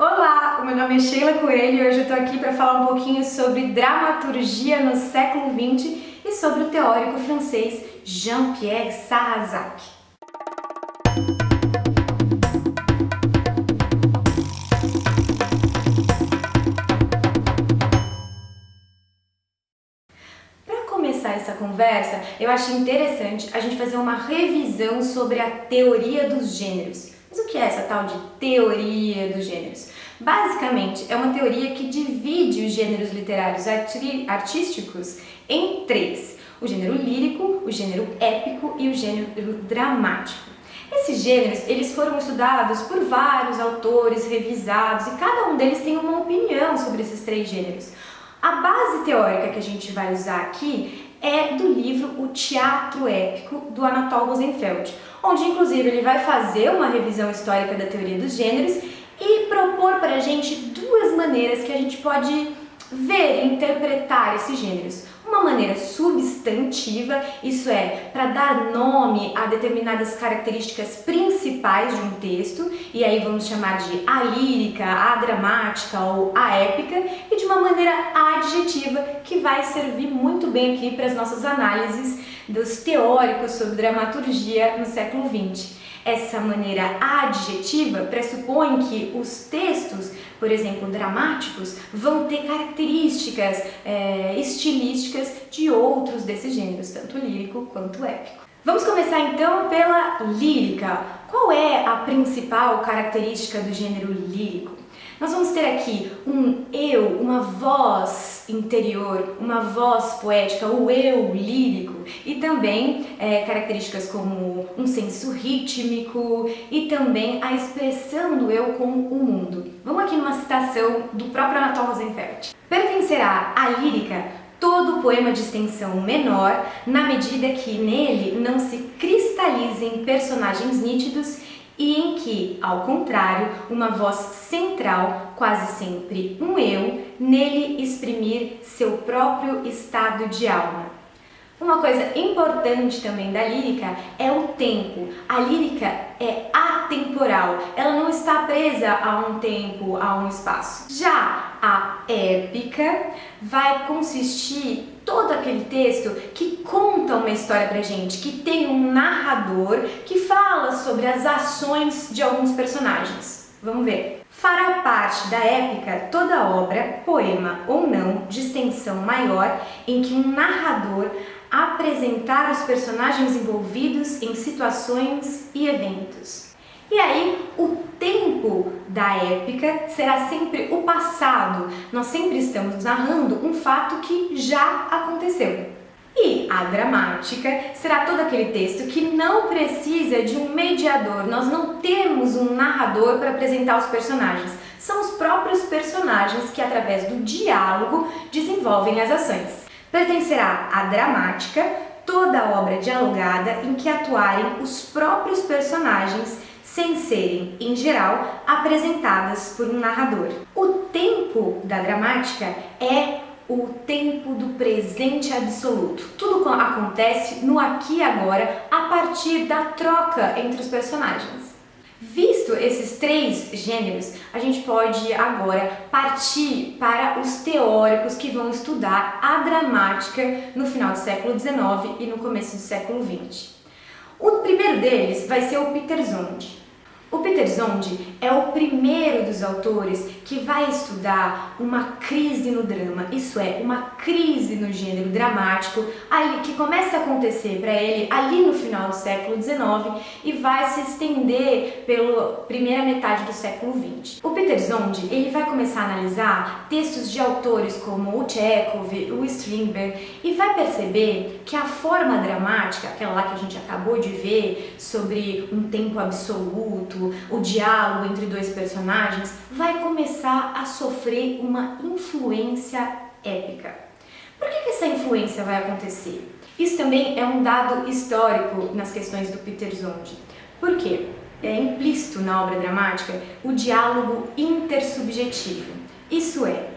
Olá, o meu nome é Sheila Coelho e hoje eu estou aqui para falar um pouquinho sobre dramaturgia no século XX e sobre o teórico francês Jean-Pierre Sarrazac. Para começar essa conversa, eu acho interessante a gente fazer uma revisão sobre a teoria dos gêneros. Mas o que é essa tal de teoria dos gêneros? Basicamente, é uma teoria que divide os gêneros literários artísticos em três: o gênero lírico, o gênero épico e o gênero dramático. Esses gêneros, eles foram estudados por vários autores, revisados, e cada um deles tem uma opinião sobre esses três gêneros. A base teórica que a gente vai usar aqui é do livro O Teatro Épico, do Anatole Rosenfeld, onde inclusive ele vai fazer uma revisão histórica da teoria dos gêneros e propor para a gente duas maneiras que a gente pode ver e interpretar esses gêneros. Uma maneira substantiva, isso é, para dar nome a determinadas características principais de um texto, e aí vamos chamar de a lírica, a dramática ou a épica, e de uma maneira adjetiva, que vai servir muito bem aqui para as nossas análises dos teóricos sobre dramaturgia no século XX. Essa maneira adjetiva pressupõe que os textos, por exemplo, dramáticos, vão ter características estilísticas de outros desses gêneros, tanto lírico quanto épico. Vamos começar então pela lírica. Qual é a principal característica do gênero lírico? Nós vamos ter aqui um eu, uma voz interior, uma voz poética, o eu lírico, e também características como um senso rítmico e também a expressão do eu com o mundo. Vamos aqui numa citação do próprio Anatole Rosenfeld. Pertencerá à lírica todo poema de extensão menor, na medida que nele não se cristalizem personagens nítidos e em que, ao contrário, uma voz central, quase sempre um eu, nele exprimir seu próprio estado de alma. Uma coisa importante também da lírica é o tempo. A lírica é atemporal, ela não está presa a um tempo, a um espaço. Já a épica vai consistir todo aquele texto que conta uma história pra gente, que tem um narrador que fala sobre as ações de alguns personagens. Vamos ver. Fará parte da épica toda obra, poema ou não, de extensão maior, em que um narrador apresentar os personagens envolvidos em situações e eventos. E aí, o tempo da épica será sempre o passado. Nós sempre estamos narrando um fato que já aconteceu. E a dramática será todo aquele texto que não precisa de um mediador. Nós não temos um narrador para apresentar os personagens. São os próprios personagens que, através do diálogo, desenvolvem as ações. Pertencerá à dramática toda obra dialogada em que atuarem os próprios personagens sem serem, em geral, apresentadas por um narrador. O tempo da dramática é o tempo do presente absoluto. Tudo acontece no aqui e agora a partir da troca entre os personagens. Visto esses três gêneros, a gente pode agora partir para os teóricos que vão estudar a dramática no final do século XIX e no começo do século XX. O primeiro deles vai ser o Peter Zond. O Peter Zond é o primeiro dos autores que vai estudar uma crise no drama, isso é, uma crise no gênero dramático, ali que começa a acontecer para ele ali no final do século XIX e vai se estender pela primeira metade do século XX. O Peter Zond, ele vai começar a analisar textos de autores como o Chekhov, o Strindberg, e vai perceber que a forma dramática, aquela lá que a gente acabou de ver sobre um tempo absoluto, o diálogo entre dois personagens, vai começar a sofrer uma influência épica. Por que essa influência vai acontecer? Isso também é um dado histórico nas questões do Peter Zond. Por quê? É implícito na obra dramática o diálogo intersubjetivo. Isso é,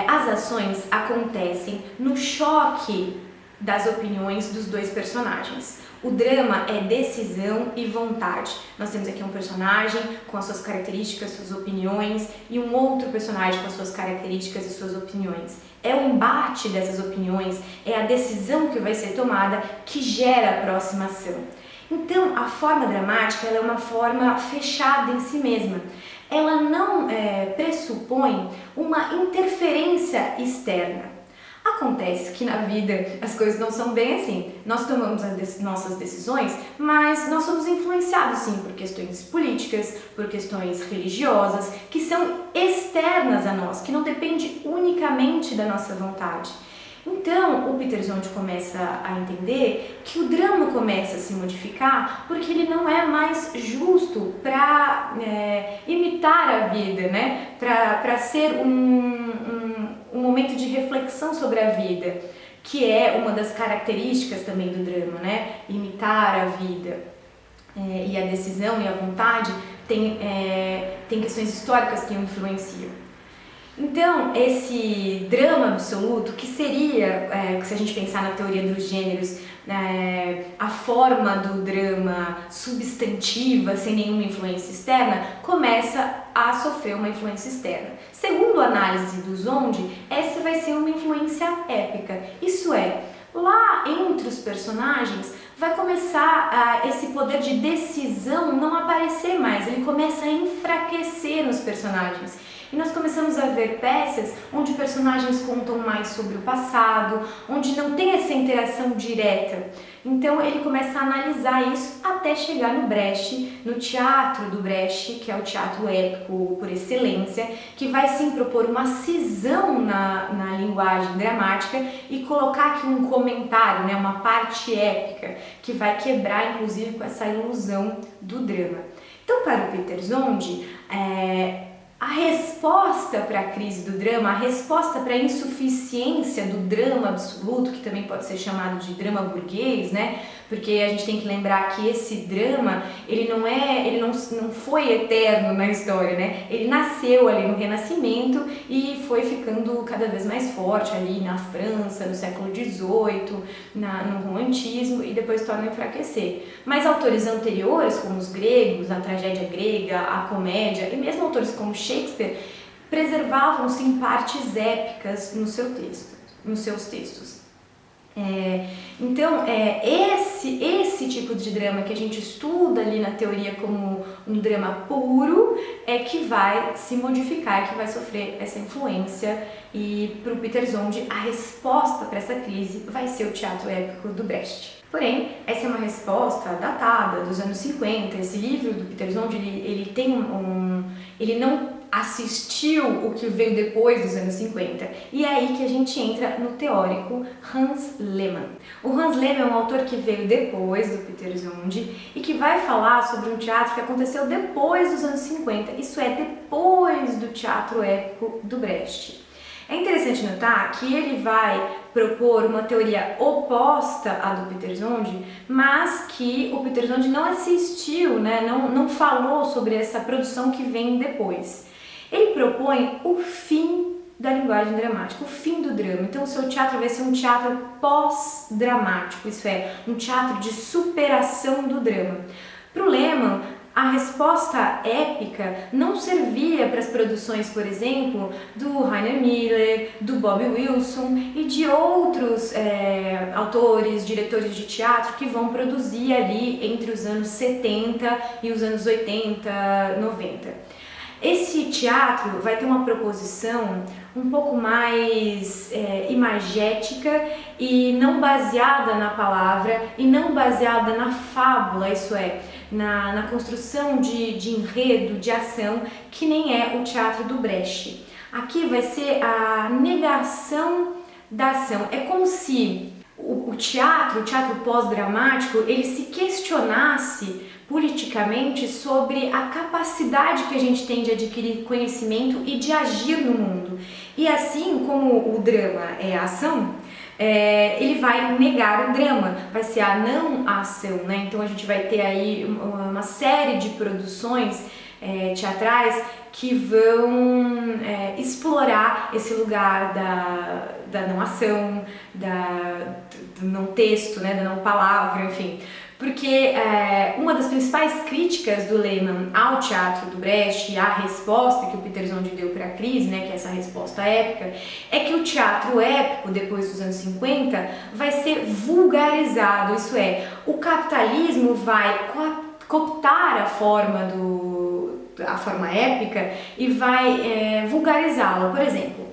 as ações acontecem no choque das opiniões dos dois personagens. O drama é decisão e vontade. Nós temos aqui um personagem com as suas características, suas opiniões, e um outro personagem com as suas características e suas opiniões. É o embate dessas opiniões, é a decisão que vai ser tomada que gera a próxima ação. Então, a forma dramática ela é uma forma fechada em si mesma. Ela não pressupõe uma interferência externa. Acontece que na vida as coisas não são bem assim. Nós tomamos nossas decisões, mas nós somos influenciados sim por questões políticas, por questões religiosas, que são externas a nós, que não dependem unicamente da nossa vontade. Então, o Peter Zonde começa a entender que o drama começa a se modificar porque ele não é mais justo para imitar a vida, né? Para ser um momento de reflexão sobre a vida, que é uma das características também do drama, né? Imitar a vida. E a decisão e a vontade tem questões históricas que o influenciam. Então, esse drama absoluto, que seria, se a gente pensar na teoria dos gêneros, a forma do drama substantiva, sem nenhuma influência externa, começa a sofrer uma influência externa. Segundo a análise do Zonde, essa vai ser uma influência épica. Isso é, lá entre os personagens vai começar esse poder de decisão não aparecer mais, ele começa a enfraquecer nos personagens. E nós começamos a ver peças onde personagens contam mais sobre o passado, onde não tem essa interação direta. Então ele começa a analisar isso até chegar no Brecht, no teatro do Brecht, que é o teatro épico por excelência, que vai sim propor uma cisão na linguagem dramática e colocar aqui um comentário, né, uma parte épica, que vai quebrar inclusive com essa ilusão do drama. Então, para o Peter Zonde, a resposta para a crise do drama, a resposta para a insuficiência do drama absoluto, que também pode ser chamado de drama burguês, né? Porque a gente tem que lembrar que esse drama, ele não foi eterno na história, né? Ele nasceu ali no Renascimento e foi ficando cada vez mais forte ali na França, no século XVIII, no Romantismo, e depois torna a enfraquecer. Mas autores anteriores, como os gregos, a tragédia grega, a comédia, e mesmo autores como Shakespeare, preservavam sim partes épicas nos seus textos. Então, esse tipo de drama que a gente estuda ali na teoria como um drama puro é que vai se modificar, que vai sofrer essa influência, e para o Peter Zonde a resposta para essa crise vai ser o teatro épico do Brecht. Porém, essa é uma resposta datada dos anos 50. Esse livro do Peter Zonde, ele não assistiu o que veio depois dos anos 50. E é aí que a gente entra no teórico Hans Lehmann. O Hans Lehmann é um autor que veio depois do Peter Zonde e que vai falar sobre um teatro que aconteceu depois dos anos 50, isso é, depois do teatro épico do Brecht. É interessante notar que ele vai propor uma teoria oposta à do Peter Zonde, mas que o Peter Zonde não assistiu, né? não falou sobre essa produção que vem depois. Ele propõe o fim da linguagem dramática, o fim do drama. Então o seu teatro vai ser um teatro pós-dramático, isso é, um teatro de superação do drama. Para o Lehmann, a resposta épica não servia para as produções, por exemplo, do Rainer Miller, do Bob Wilson e de outros autores, diretores de teatro que vão produzir ali entre os anos 70 e os anos 80, 90. Esse teatro vai ter uma proposição um pouco mais imagética e não baseada na palavra e não baseada na fábula, isso é, na construção de enredo, de ação, que nem é o teatro do Brecht. Aqui vai ser a negação da ação. É como se o teatro pós-dramático, ele se questionasse politicamente sobre a capacidade que a gente tem de adquirir conhecimento e de agir no mundo. E assim como o drama é a ação, ele vai negar o drama, vai ser a não ação, né? Então a gente vai ter aí uma série de produções teatrais que vão explorar esse lugar da não ação, não texto, né, da não palavra, enfim. Porque uma das principais críticas do Lehmann ao teatro do Brecht e à resposta que o Peter Zond deu para a crise, né, que é essa resposta épica, é que o teatro épico, depois dos anos 50, vai ser vulgarizado, isso é, o capitalismo vai cooptar a forma épica e vai vulgarizá-la. Por exemplo,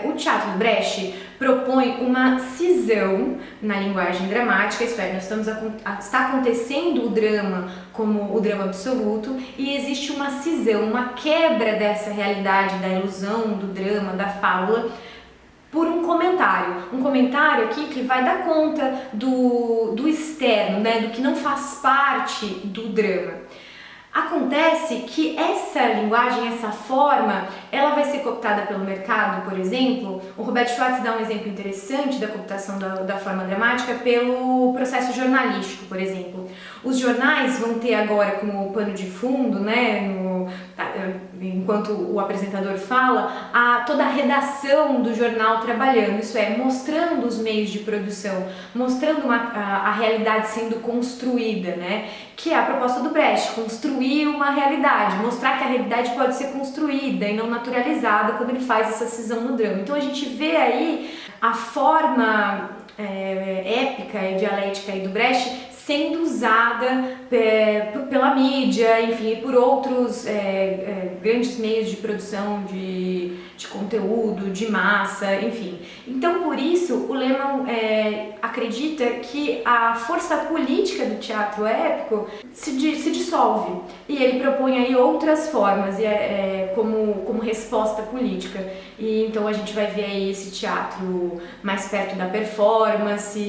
o teatro do Brecht propõe uma cisão na linguagem dramática, isso é, está acontecendo o drama como o drama absoluto e existe uma cisão, uma quebra dessa realidade, da ilusão, do drama, da fábula, por um comentário aqui que vai dar conta do externo, né, do que não faz parte do drama. Acontece que essa linguagem, essa forma, ela vai ser cooptada pelo mercado, por exemplo. O Robert Schwartz dá um exemplo interessante da cooptação da forma dramática pelo processo jornalístico, por exemplo. Os jornais vão ter agora como pano de fundo, né, enquanto o apresentador fala, toda a redação do jornal trabalhando, isso é, mostrando os meios de produção, mostrando a realidade sendo construída, né, que é a proposta do Brecht, construir uma realidade, mostrar que a realidade pode ser construída e não naturalizada quando ele faz essa cisão no drama. Então a gente vê aí a forma épica e dialética aí do Brecht sendo usada pela mídia, enfim, por outros grandes meios de produção de conteúdo, de massa, enfim. Então, por isso, o Lehmann acredita que a força política do teatro épico se dissolve e ele propõe aí outras formas como resposta política. E então a gente vai ver aí esse teatro mais perto da performance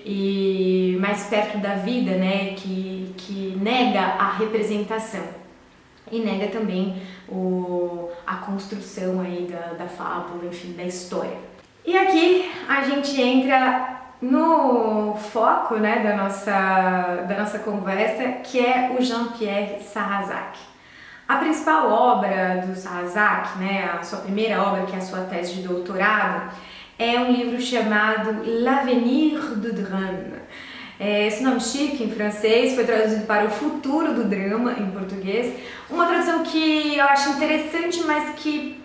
e mais perto da vida, né, que nega a representação e nega também a construção aí da fábula, enfim, da história. E aqui a gente entra no foco, né, da nossa conversa, que é o Jean-Pierre Sarrazac. A principal obra do Sarrazac, né, a sua primeira obra, que é a sua tese de doutorado, é um livro chamado L'Avenir du Drame. Esse nome chique em francês foi traduzido para O Futuro do Drama em português. Uma tradução que eu acho interessante, mas que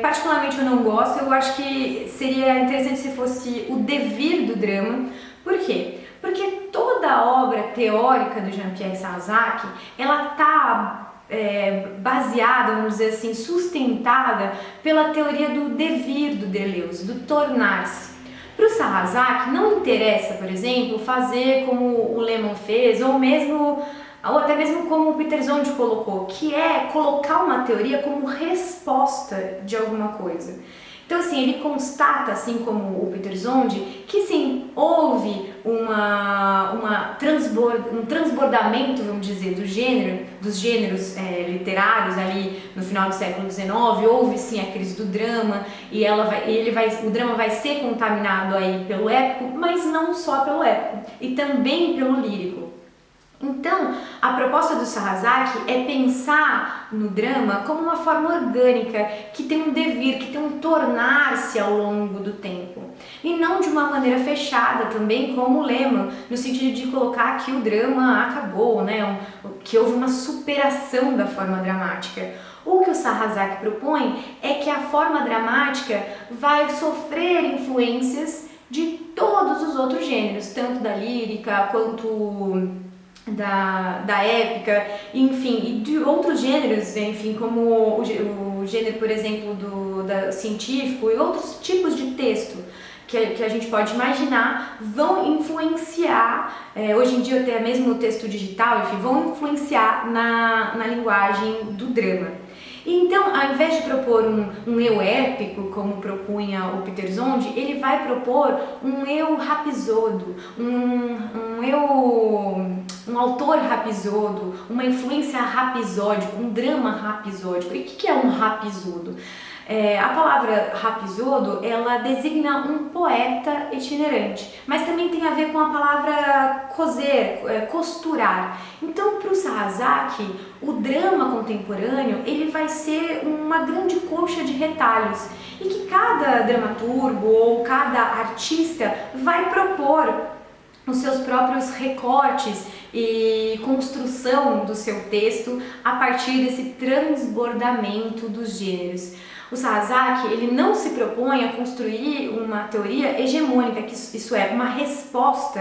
particularmente eu não gosto. Eu acho que seria interessante se fosse O Devir do Drama. Por quê? Porque toda a obra teórica do Jean-Pierre Sarrazac, ela está baseada, vamos dizer assim, sustentada pela teoria do devir do Deleuze, do tornar-se. Para o Sarrazac não interessa, por exemplo, fazer como o Lehmann fez, ou até mesmo como o Peter Zond colocou, que é colocar uma teoria como resposta de alguma coisa. Então, assim, ele constata, assim como o Peter Zond, que sim, houve um transbordamento, vamos dizer, dos gêneros literários ali no final do século XIX, houve sim a crise do drama e o drama vai ser contaminado aí pelo épico, mas não só pelo épico, e também pelo lírico. Então, a proposta do Sarrazac é pensar no drama como uma forma orgânica, que tem um devir, que tem um tornar-se ao longo do tempo. E não de uma maneira fechada também, como o Lehmann, no sentido de colocar que o drama acabou, né? Que houve uma superação da forma dramática. O que o Sarrazac propõe é que a forma dramática vai sofrer influências de todos os outros gêneros, tanto da lírica quanto da épica, enfim, e de outros gêneros, enfim, como o gênero, por exemplo, do científico e outros tipos de texto que a gente pode imaginar vão influenciar, hoje em dia até mesmo no texto digital, enfim, vão influenciar na linguagem do drama. Então, ao invés de propor um eu épico, como propunha o Peter Zond, ele vai propor um eu rapisodo, um autor rapisodo, uma influência rapisódica, um drama rapisódico. E o que é um rapisodo? A palavra Rhapsôdo, ela designa um poeta itinerante, mas também tem a ver com a palavra coser, costurar. Então, para o Sarrazaki, o drama contemporâneo ele vai ser uma grande colcha de retalhos e que cada dramaturgo ou cada artista vai propor os seus próprios recortes e construção do seu texto a partir desse transbordamento dos gêneros. O Sarrazaki ele não se propõe a construir uma teoria hegemônica, que isso é, uma resposta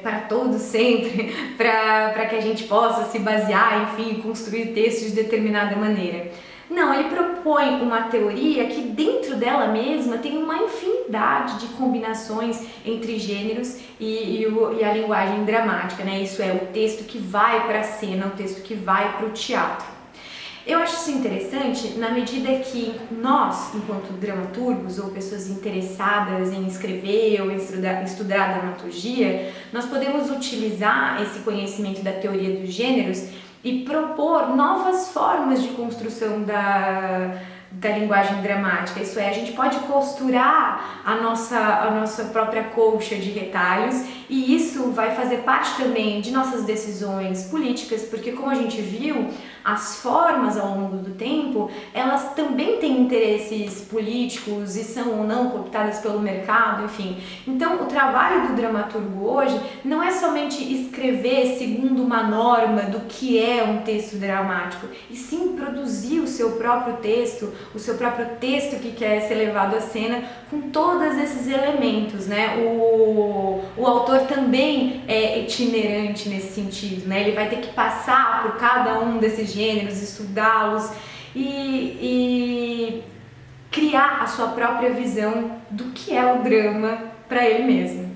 para todo sempre, para que a gente possa se basear, enfim, construir textos de determinada maneira. Não, ele propõe uma teoria que dentro dela mesma tem uma infinidade de combinações entre gêneros e a linguagem dramática, né? Isso é, o texto que vai para a cena, o texto que vai para o teatro. Eu acho isso interessante na medida que nós, enquanto dramaturgos ou pessoas interessadas em escrever ou em estudar dramaturgia, nós podemos utilizar esse conhecimento da teoria dos gêneros e propor novas formas de construção da linguagem dramática. Isso é, a gente pode costurar a nossa própria colcha de retalhos e isso vai fazer parte também de nossas decisões políticas, porque como a gente viu, as formas ao longo do tempo, elas também têm interesses políticos e são ou não cooptadas pelo mercado, enfim. Então, o trabalho do dramaturgo hoje não é somente escrever segundo uma norma do que é um texto dramático, e sim produzir o seu próprio texto que quer ser levado à cena com todos esses elementos, né? O autor também é itinerante nesse sentido, né? Ele vai ter que passar por cada um desses gêneros, estudá-los e criar a sua própria visão do que é o drama para ele mesmo.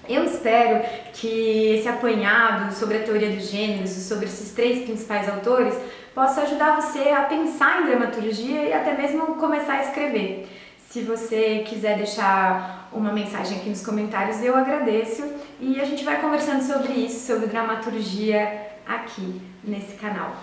Eu espero que esse apanhado sobre a teoria dos gêneros e sobre esses 3 principais autores possa ajudar você a pensar em dramaturgia e até mesmo começar a escrever. Se você quiser deixar uma mensagem aqui nos comentários, eu agradeço e a gente vai conversando sobre isso, sobre dramaturgia aqui nesse canal.